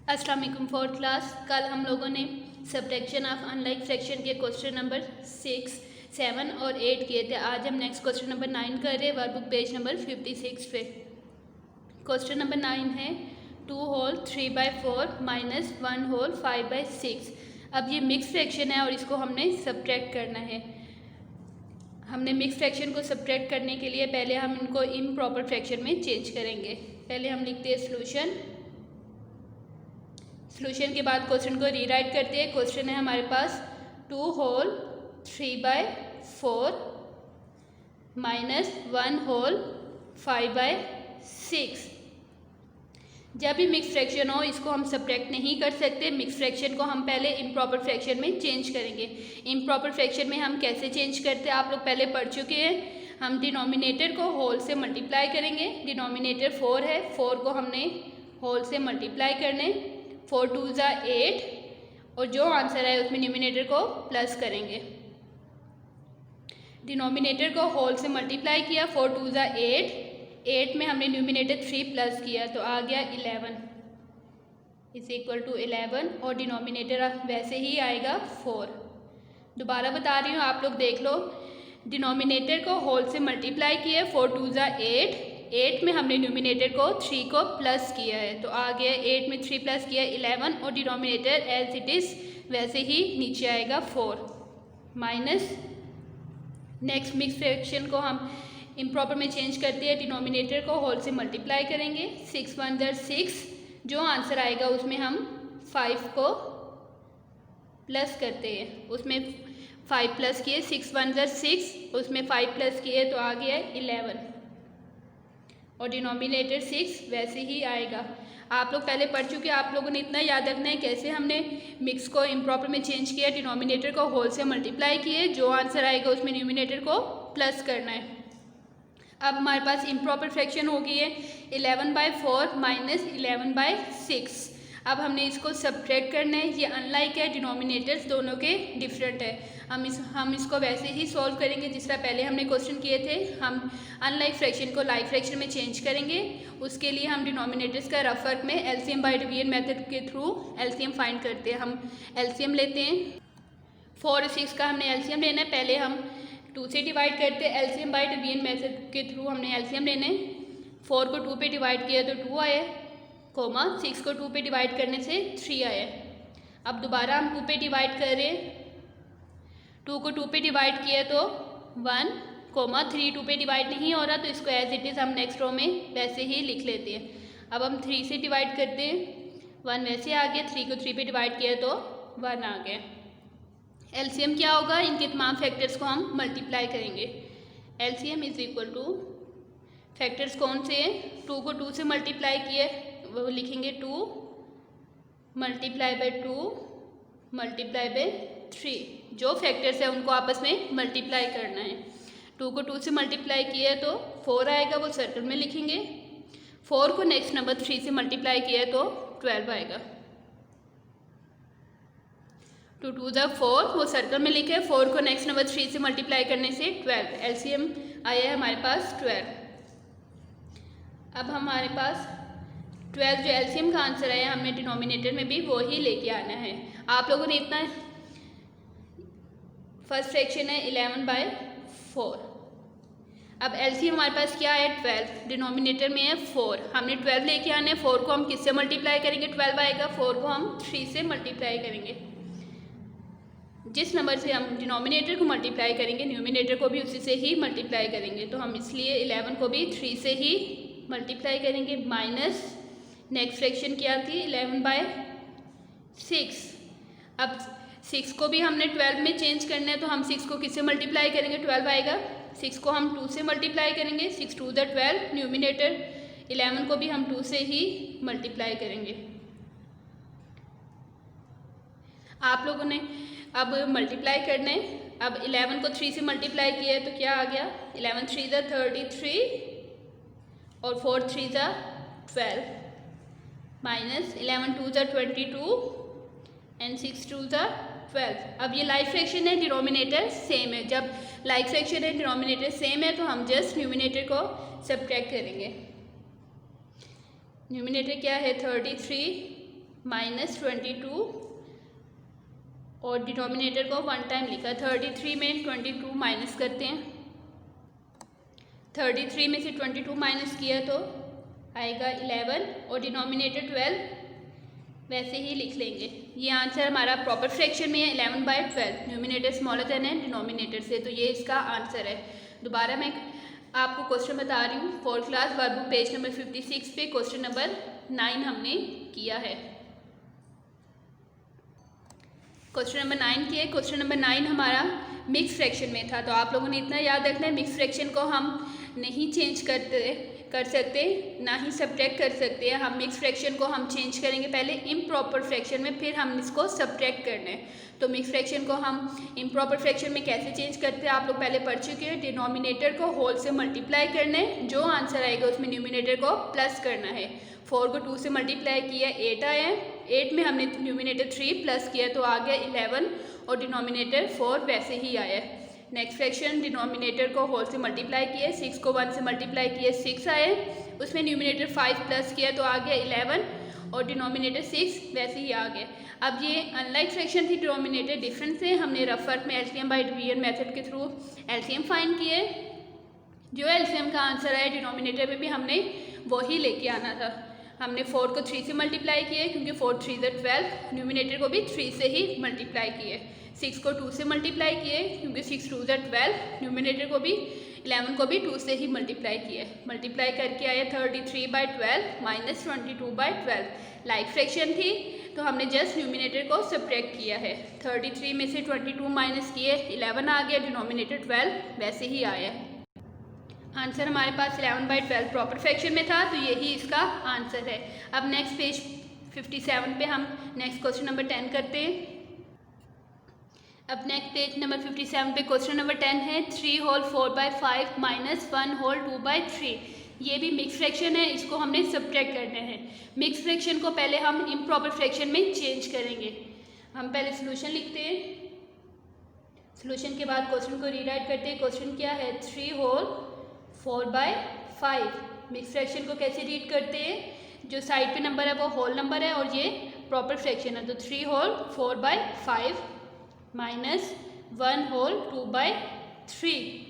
अस्सलाम वालेकुम fourth class. कल हम लोगों ने सब्ट्रैक्शन ऑफ अनलाइक फ्रैक्शन के क्वेश्चन नंबर 6, 7 और 8 किए थे। आज हम नेक्स्ट क्वेश्चन नंबर 9 कर रहे हैं, वर्कबुक पेज नंबर 56 पे। क्वेश्चन नंबर 9 है 2 होल 3/4 माइनस 1 होल 5/6। अब ये मिक्स फ्रैक्शन है और इसको हमने सब्ट्रैक्ट करना है। हमने मिक्स फ्रैक्शन को सब्ट्रैक्ट करने के लिए पहले हम इनको इम्प्रॉपर फ्रैक्शन में चेंज करेंगे। पहले हम लिखते हैं सोल्यूशन के बाद क्वेश्चन को रीराइट करते हैं। क्वेश्चन है हमारे पास 2 होल 3/4 माइनस 1 होल 5/6। जब भी मिक्स फ्रैक्शन हो इसको हम सब्ट्रैक्ट नहीं कर सकते। मिक्स फ्रैक्शन को हम पहले इम्प्रॉपर फ्रैक्शन में चेंज करेंगे। इम्प्रॉपर फ्रैक्शन में हम कैसे चेंज करते हैं आप लोग पहले पढ़ चुके हैं। हम डिनोमिनेटर को होल से मल्टीप्लाई करेंगे। डिनोमिनेटर 4 है, 4 को हमने होल से मल्टीप्लाई करने, 4 2 = 8 और जो आंसर है उसमें न्यूमिनेटर को प्लस करेंगे। डिनोमिनेटर को होल से मल्टीप्लाई किया, 4 2 = 8, 8 में हमने न्यूमिनेटर 3 प्लस किया तो आ गया 11 = 11 और डिनोमिनेटर वैसे ही आएगा 4। दोबारा बता रही हूँ, आप लोग देख लो। डिनोमिनेटर को होल से मल्टीप्लाई किया, 4 2 = 8, 8 में हमने न्यूमिनेटर को 3 को प्लस किया है तो आ गया 8 में 3 प्लस किया 11 और डिनोमिनेटर एज इट इज़ वैसे ही नीचे आएगा 4 माइनस। नेक्स्ट मिक्स फ्रैक्शन को हम इम्प्रॉपर में चेंज करते हैं। डिनोमिनेटर को होल से मल्टीप्लाई करेंगे, 6 1 = 6, जो आंसर आएगा उसमें हम 5 को प्लस करते हैं। उसमें 5 प्लस किए, 6 1 = 6, उसमें 5 प्लस किए तो आ गया 11 और डिनोमिनेटर 6 वैसे ही आएगा। आप लोग पहले पढ़ चुके, आप लोगों ने इतना याद रखना है कैसे हमने मिक्स को इम्प्रॉपर में चेंज किया। डिनोमिनेटर को होल से मल्टीप्लाई किए, जो आंसर आएगा उसमें न्यूमिनेटर को प्लस करना है। अब हमारे पास इम्प्रॉपर फ्रैक्शन हो गई है 11/4 माइनस 11/6। अब हमने इसको सब्ट्रैक्ट करना है। ये अनलाइक है, डिनोमिनेटर्स दोनों के डिफरेंट है। हम इसको वैसे ही सॉल्व करेंगे जिस तरह पहले हमने क्वेश्चन किए थे। हम अनलाइक फ्रैक्शन को लाइक फ्रैक्शन में चेंज करेंगे। उसके लिए हम डिनोमिनेटर्स का रफ वर्क में एलसीएम बाय डिवीजन मेथड के थ्रू एलसीएम फाइंड करते हैं। हम एलसीएम लेते हैं, 4 और 6 का हमने एलसीएम लेना है। पहले हम 2 से डिवाइड करते हैं। एलसीएम बाय डिवीजन मेथड के थ्रू हमने एलसीएम लेना है। 4 को 2 पे डिवाइड किया तो 2 आया, 6 को 2 पे डिवाइड करने से 3 आया। अब दोबारा हम 2 पे डिवाइड कर रहे हैं, 2 को 2 पे डिवाइड किया तो 1, 3 2 पे डिवाइड नहीं हो रहा तो इसको एज इट इज़ हम नेक्स्ट रो में वैसे ही लिख लेते हैं। अब हम 3 से डिवाइड करते हैं, 1 वैसे आ गया, 3 को 3 पे डिवाइड किया तो 1 आ गया। एलसीएम क्या होगा, इनके तमाम फैक्टर्स को हम मल्टीप्लाई करेंगे। एलसीएम = फैक्टर्स कौन से हैं, 2 को 2 से मल्टीप्लाई किए वो लिखेंगे 2 × 2 × 3। जो फैक्टर्स है उनको आपस में मल्टीप्लाई करना है। 2 को 2 से मल्टीप्लाई किया तो 4 आएगा, वो सर्कल में लिखेंगे। 4 को नेक्स्ट नंबर 3 से मल्टीप्लाई किया तो 12 आएगा। 2 2 = 4, वो सर्कल में लिखे। 4 को नेक्स्ट नंबर 3 से मल्टीप्लाई करने से 12। एलसीएम आया है हमारे पास 12। अब हमारे पास 12 जो एलसीएम का आंसर है हमें डिनोमिनेटर में भी वो ही लेके आना है। आप लोगों ने इतना, फर्स्ट फ्रैक्शन है 11/4। अब एलसीएम हमारे पास क्या है 12, डिनोमिनेटर में है 4, हमने 12 लेके आना है। 4 को हम किससे मल्टीप्लाई करेंगे, 12 आएगा। 4 को हम 3 से मल्टीप्लाई करेंगे। जिस नंबर से हम डिनोमिनेटर को मल्टीप्लाई करेंगे न्यूमिनेटर को भी उसी से ही मल्टीप्लाई करेंगे, तो हम इसलिए 11 को भी 3 से ही मल्टीप्लाई करेंगे। माइनस नेक्स्ट फ्रैक्शन क्या थी 11/6। अब 6 को भी हमने 12 में चेंज करना है तो हम 6 को किससे मल्टीप्लाई करेंगे, 12 आएगा। 6 को हम 2 से मल्टीप्लाई करेंगे, 6 2 = 12। न्यूमिनेटर 11 को भी हम 2 से ही मल्टीप्लाई करेंगे। आप लोगों ने अब मल्टीप्लाई करना है। अब 11 को 3 से मल्टीप्लाई किया है तो क्या आ गया, 11 3 = 33 और 4 3 = 12 माइनस 11 2 = 22 एंड 6 2 = 12। अब ये लाइक फ्रैक्शन है, डिनोमिनेटर सेम है। जब लाइक फ्रैक्शन है डिनोमिनेटर सेम है तो हम जस्ट न्यूमिनेटर को सब्ट्रैक्ट करेंगे। न्यूमिनेटर क्या है 33 माइनस 22 और डिनोमिनेटर को 1 टाइम लिखा। 33 में 22 माइनस करते हैं। 33 में से 22 माइनस किया तो आएगा 11 और डिनोमिनेटर 12 वैसे ही लिख लेंगे। ये आंसर हमारा प्रॉपर फ्रैक्शन में है 11/12। न्यूमिनेटर स्मॉलर देन है डिनोमिनेटर से, तो ये इसका आंसर है। दोबारा मैं आपको क्वेश्चन बता रही हूँ। 4th class workbook page number 56 पे क्वेश्चन नंबर 9 हमने किया है। क्वेश्चन नंबर 9 किया है। क्वेश्चन नंबर 9 हमारा मिक्स फ्रैक्शन में था, तो आप लोगों ने इतना याद रखना है, मिक्स फ्रैक्शन को हम नहीं चेंज कर सकते, ना ही सब्ट्रैक्ट कर सकते हैं। हम मिक्स फ्रैक्शन को हम चेंज करेंगे पहले इम्प्रॉपर फ्रैक्शन में, फिर हम इसको सब्ट्रैक्ट करना है। तो मिक्स फ्रैक्शन को हम इम्प्रॉपर फ्रैक्शन में कैसे चेंज करते हैं आप लोग पहले पढ़ चुके हैं। डिनोमिनेटर को होल से मल्टीप्लाई करना है, जो आंसर आएगा उसमें न्यूमिनेटर को प्लस करना है। 4 को 2 से मल्टीप्लाई किया 8 आया है। 8 में हमने न्यूमिनेटर 3 प्लस किया तो आ गया 11 और डिनोमिनेटर 4 वैसे ही आया है। नेक्स्ट फ्रैक्शन डिनोमिनेटर को होल से मल्टीप्लाई किया, 6 को 1 से मल्टीप्लाई किया 6 आए, उसमें न्यूमिनेटर 5 प्लस किया तो आ गया 11 और डिनोमिनेटर 6 वैसे ही आ गया। अब ये अनलाइक फ्रैक्शन थी, डिनोमिनेटर डिफरेंट थे। हमने रफ वर्क में एलसीएम बाय डिवीजन मेथड के थ्रू एलसीएम फाइंड किए। जो एलसीएम का आंसर आया डिनोमिनेटर में भी हमने वही लेके आना था। हमने 4 को 3 से मल्टीप्लाई किए क्योंकि 4 3 = 12, न्यूमिनेटर को भी 3 से ही मल्टीप्लाई किए। 6 को 2 से मल्टीप्लाई किए क्योंकि 6 2 = 12, न्यूमिनेटर को भी 11 को भी 2 से ही मल्टीप्लाई किए। मल्टीप्लाई करके आया 33/12 माइनस 22/12। लाइक फ्रैक्शन थी तो हमने जस्ट न्यूमिनेटर को सब्ट्रैक्ट किया है। 33 में से 22 माइनस किए 11 आ गया, डिनोमिनेटर 12 वैसे ही आया है। आंसर हमारे पास 11/12 प्रॉपर फ्रैक्शन में था, तो यही इसका आंसर है। अब नेक्स्ट पेज 57 पे हम नेक्स्ट क्वेश्चन नंबर 10 करते हैं। अब नेक्स्ट पेज नंबर 57 पे क्वेश्चन नंबर 10 है 3 होल 4/5 माइनस 1 होल 2/3। ये भी मिक्स फ्रैक्शन है, इसको हमने सब्ट्रैक्ट करना है। मिक्स फ्रैक्शन को पहले हम इम्प्रॉपर फ्रैक्शन में चेंज करेंगे। हम पहले सोल्यूशन लिखते हैं, सोल्यूशन के बाद क्वेश्चन को रीराइट करते हैं। क्वेश्चन क्या है 3 होल 4/5। मिक्स फ्रैक्शन को कैसे रीड करते हैं, जो साइड पे नंबर है वो होल नंबर है और ये प्रॉपर फ्रैक्शन है। तो 3 होल 4/5 माइनस 1 होल 2/3।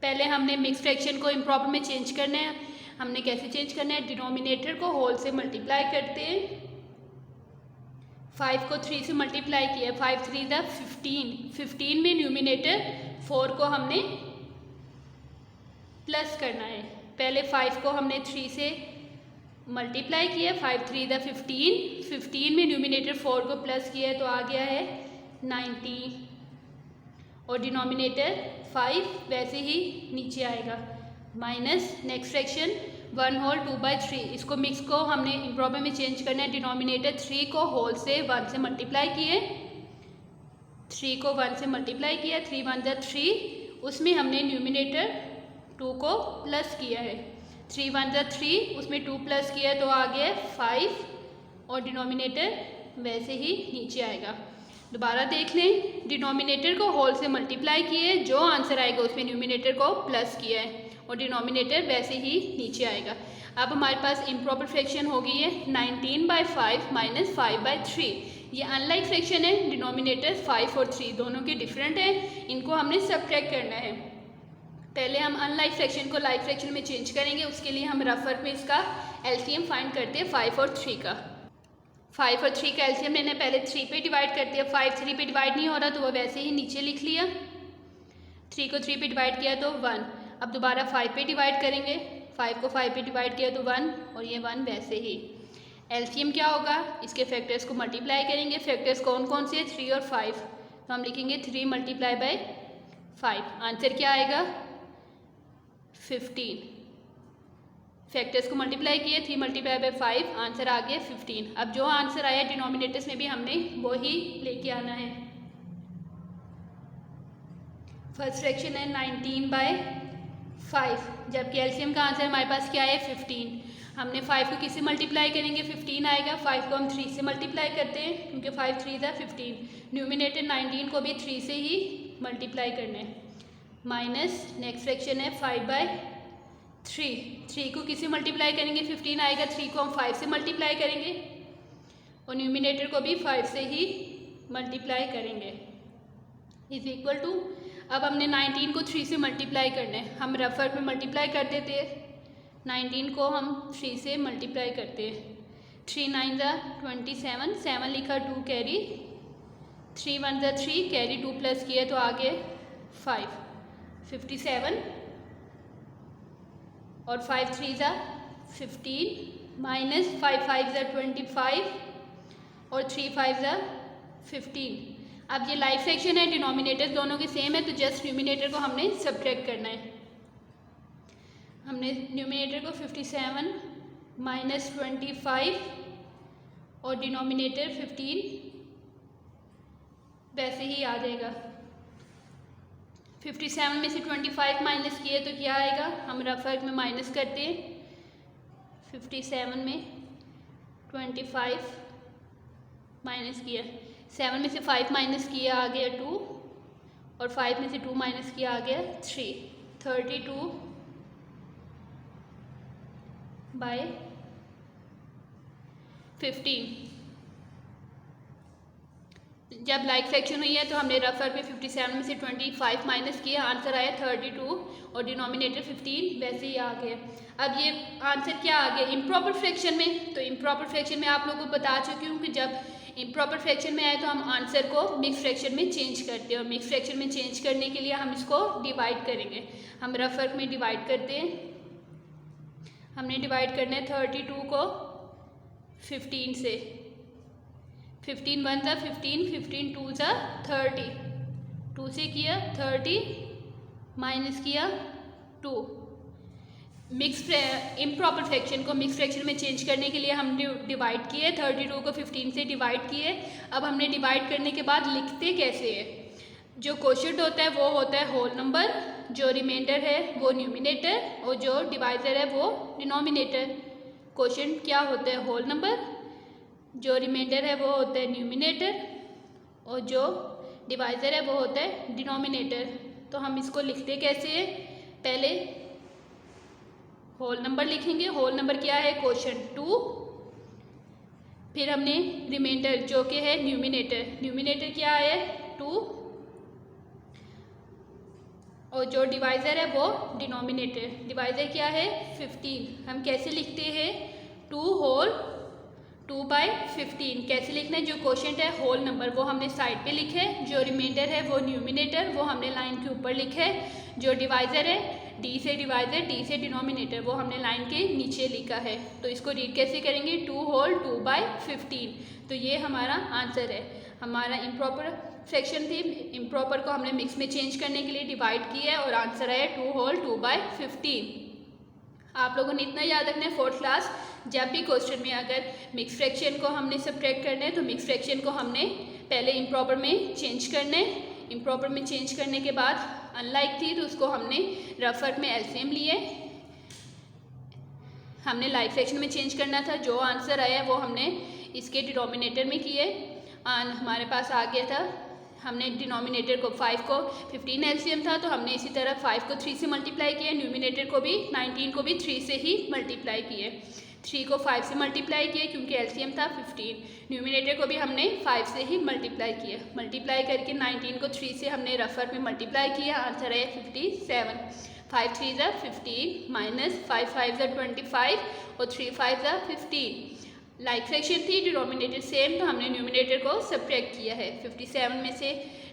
पहले हमने मिक्स फ्रैक्शन को इम्प्रॉपर में चेंज करना है। हमने कैसे चेंज करना है, डिनोमिनेटर को होल से मल्टीप्लाई करते हैं। 5 को 3 से मल्टीप्लाई किया, 5 3 = 15। 15 में न्यूमिनेटर 4 को हमने प्लस करना है। पहले 5 को हमने 3 से मल्टीप्लाई किया, 5 3 = 15। 15 में न्यूमिनेटर 4 को प्लस किया तो आ गया है 90 और डिनोमिनेटर 5 वैसे ही नीचे आएगा। Minus next fraction 1 whole 2/3। इसको मिक्स को हमने इम्प्रॉपर में चेंज करना है। डिनोमिनेटर 3 को होल से 1 से मल्टीप्लाई किए, 3 को 1 से मल्टीप्लाई किया, 3 1 = 3। उसमें हमने न्यूमिनेटर 2 को प्लस किया है। 3 1 = 3, उसमें 2 प्लस किया तो आ गया 5 और डिनोमिनेटर वैसे ही नीचे आएगा। दोबारा देख लें, डिनोमिनेटर को होल से मल्टीप्लाई किए, जो आंसर आएगा उसमें न्यूमिनेटर को प्लस किया है और डिनोमिनेटर वैसे ही नीचे आएगा। अब हमारे पास इम्प्रॉपर फ्रैक्शन हो गई है 19/5 माइनस 5/3। ये अनलाइक फ्रैक्शन है, डिनोमिनेटर 5 और 3 दोनों के डिफरेंट है, इनको हमने सब्ट्रैक्ट करना है। पहले हम अनलाइक फ्रैक्शन को लाइक फ्रैक्शन में चेंज करेंगे, उसके लिए हम रफ वर्क में इसका एलसीएम फाइंड करते हैं 5 और 3 का। 5 और 3 का एलसीएम लेना है, पहले 3 पे डिवाइड करते हैं। 5 3 पे डिवाइड नहीं हो रहा तो वह वैसे ही नीचे लिख लिया। 3 को 3 पे डिवाइड किया तो 1। अब दोबारा 5 पे डिवाइड करेंगे, 5 को 5 पे डिवाइड किया तो 1 और ये 1 वैसे ही। एलसीएम क्या होगा, इसके फैक्टर्स को मल्टीप्लाई करेंगे। फैक्टर्स कौन कौन से, 3 और 5, तो हम लिखेंगे 3 × 5। आंसर क्या आएगा 15। फैक्टर्स को मल्टीप्लाई किए, 3 × 5, आंसर आ गया 15। अब जो आंसर आया डिनोमिनेटर्स में भी हमने वही लेके आना है। फर्स्ट फ्रैक्शन है 19/5, जबकि एलसीएम का आंसर हमारे पास क्या है 15। हमने 5 को किससे मल्टीप्लाई करेंगे, 15 आएगा। 5 को हम 3 से मल्टीप्लाई करते हैं क्योंकि 5 3 = 15। न्यूमिनेटर 19 को भी 3 से ही मल्टीप्लाई करना है। माइनस नेक्स्ट फ्रैक्शन है 5/3। 3 को किससे मल्टीप्लाई करेंगे, 15 आएगा। 3 को हम 5 से मल्टीप्लाई करेंगे, और न्यूमिनेटर को भी 5 से ही मल्टीप्लाई करेंगे इज इक्वल टू। अब हमने 19 को 3 से मल्टीप्लाई करना है। हम रफ वर्क में मल्टीप्लाई कर देते हैं, 19 को हम 3 से मल्टीप्लाई करते हैं। 3 9 ज़ा 27, 7 लिखा 2 कैरी, 3 1 ज़ा 3 कैरी 2 प्लस किया तो आगे 5, 57 और 5 3 ज़ा 15 माइनस 5 5 ज़ा 25 और 3 5 ज़ा 15। अब ये लाइफ फ्रैक्शन है, डिनोमिनेटर दोनों के सेम है, तो जस्ट न्यूमिनेटर को हमने सब्ट्रैक्ट करना है। हमने न्यूमिनेटर को 57 माइनस 25 और डिनोमिनेटर 15 वैसे ही आ जाएगा। 57 में से 25 माइनस किए तो क्या आएगा, हम रफ वर्क में माइनस करते हैं। 57 में 25 माइनस किया, 7 में से 5 माइनस किया आ गया 2 और 5 में से 2 माइनस किया आ गया 3, 32 बाय 15। जब लाइक फ्रैक्शन हुई है तो हमने रफ वर्क में 57 में से 25 माइनस किया, आंसर आया 32 और डिनोमिनेटर 15 वैसे ही आ गया। अब ये आंसर क्या आ गया इम्प्रॉपर फ्रैक्शन में, तो इम्प्रॉपर फ्रैक्शन में आप लोगों को बता चुकी हूँ कि जब इम्प्रॉपर फ्रैक्शन में आए तो हम आंसर को मिक्स फ्रैक्शन में चेंज करते हैं, और मिक्स फ्रैक्शन में चेंज करने के लिए हम इसको डिवाइड करेंगे। हम रफ वर्क में डिवाइड करते हैं, हमने डिवाइड करना है 32 को 15 से। 15 1 ज़ा 15, 15 2 ज़ा 30, 2 से किया 30 माइनस किया 2। मिक्स इम्प्रॉपर फ्रैक्शन को मिक्स फ्रैक्शन में चेंज करने के लिए हम डिवाइड किए, 32 को 15 से डिवाइड किए। अब हमने डिवाइड करने के बाद लिखते कैसे है, जो कोशेंट होता है वो होता है होल नंबर, जो रिमाइंडर है वो न्यूमिनेटर और जो डिवाइज़र है वो डिनोमिनेटर। कोशेंट क्या होता है होल नंबर, जो रिमाइंडर है वो होता है न्यूमिनेटर और जो डिवाइज़र है वो होता है डिनोमिनेटर। तो हम इसको लिखते कैसे हैं, पहले होल नंबर लिखेंगे, होल नंबर क्या है कोशेंट 2, फिर हमने रिमाइंडर जो कि है न्यूमिनेटर, न्यूमिनेटर क्या है 2 और जो डिवाइज़र है वो डिनोमिनेटर, डिवाइज़र क्या है 15। हम कैसे लिखते हैं 2 होल 2 बाई 15, कैसे लिखना है, जो कोशेंट है होल नंबर वो हमने साइड पे लिखे है, जो रिमाइंडर है वो न्यूमिनेटर वो हमने लाइन के ऊपर लिखे है, जो डिवाइज़र है डी से डिवाइज़र डी से डिनोमिनेटर वो हमने लाइन के नीचे लिखा है। तो इसको रीड कैसे करेंगे 2 होल 2 बाई 15, तो ये हमारा आंसर है। हमारा इम्प्रॉपर फ्रैक्शन थी, इम्प्रॉपर को हमने मिक्स में चेंज करने के लिए डिवाइड किया है और आंसर आया 2 होल 2 बाई 15। आप लोगों ने इतना याद रखना है 4th क्लास, जब भी क्वेश्चन में अगर मिक्स फ्रैक्शन को हमने सब्ट्रैक्ट करना है तो मिक्स फ्रैक्शन को हमने पहले इम्प्रॉपर में चेंज करना है, इम्प्रॉपर में चेंज करने के बाद अनलाइक थी तो उसको हमने रफ वर्क में एलसीएम लिए, हमने लाइक फ्रैक्शन में चेंज करना था, जो आंसर आया वो हमने इसके डिनोमिनेटर में किए, हमारे पास आ गया था। हमने डिनोमिनेटर को 5 को 15 एलसीएम था तो हमने इसी तरह 5 को 3 से मल्टीप्लाई किया, न्यूमिनेटर को भी 19 को भी 3 से ही मल्टीप्लाई किए, 3 को 5 से मल्टीप्लाई किए क्योंकि एलसीएम था 15, न्यूमिनेटर को भी हमने 5 से ही मल्टीप्लाई किया, मल्टीप्लाई करके 19 को 3 से हमने रफ वर्क में मल्टीप्लाई किया, आंसर है 57। 5 3 ज़ा 15 माइनस 5 5 ज़ा 25 और 3 5 ज़ा 15। लाइक फ्रैक्शन थी, डिनोमिनेटर सेम, तो हमने न्यूमिनेटर को सब्ट्रैक्ट किया है। 57 में से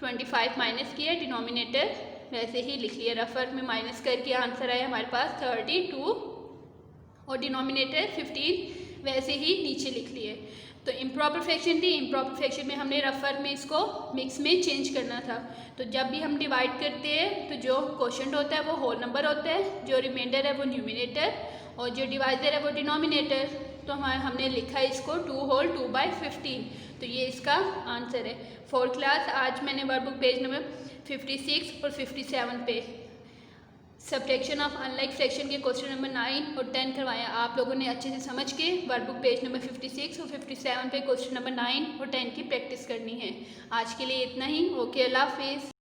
25 माइनस किया, डिनोमिनेटर वैसे ही लिख लिया, रफ वर्क में माइनस करके आंसर आया हमारे पास 32 और डिनोमिनेटर 15 वैसे ही नीचे लिख लिए। तो इम्प्रॉपर फ्रैक्शन थी, इम्प्रॉपर फ्रैक्शन में हमने रफ वर्क में इसको मिक्स में चेंज करना था। तो जब भी हम डिवाइड करते हैं तो जो कोशेंट होता है वो होल नंबर होता है, जो रिमाइंडर है वो न्यूमिनेटर और जो डिवाइज़र है वो डिनोमिनेटर। तो हमने लिखा है इसको 2 होल 2 बाई 15, तो ये इसका आंसर है। 4th क्लास आज मैंने वर्कबुक पेज नंबर 56 और 57 पे सब्ट्रैक्शन ऑफ अनलाइक फ्रैक्शन के क्वेश्चन नंबर 9 और 10 करवाया। आप लोगों ने अच्छे से समझ के वर्कबुक पेज नंबर 56 और 57 पे क्वेश्चन नंबर 9 और 10 की प्रैक्टिस करनी है। आज के लिए इतना ही, ओके, अल्लाह हाफिज़।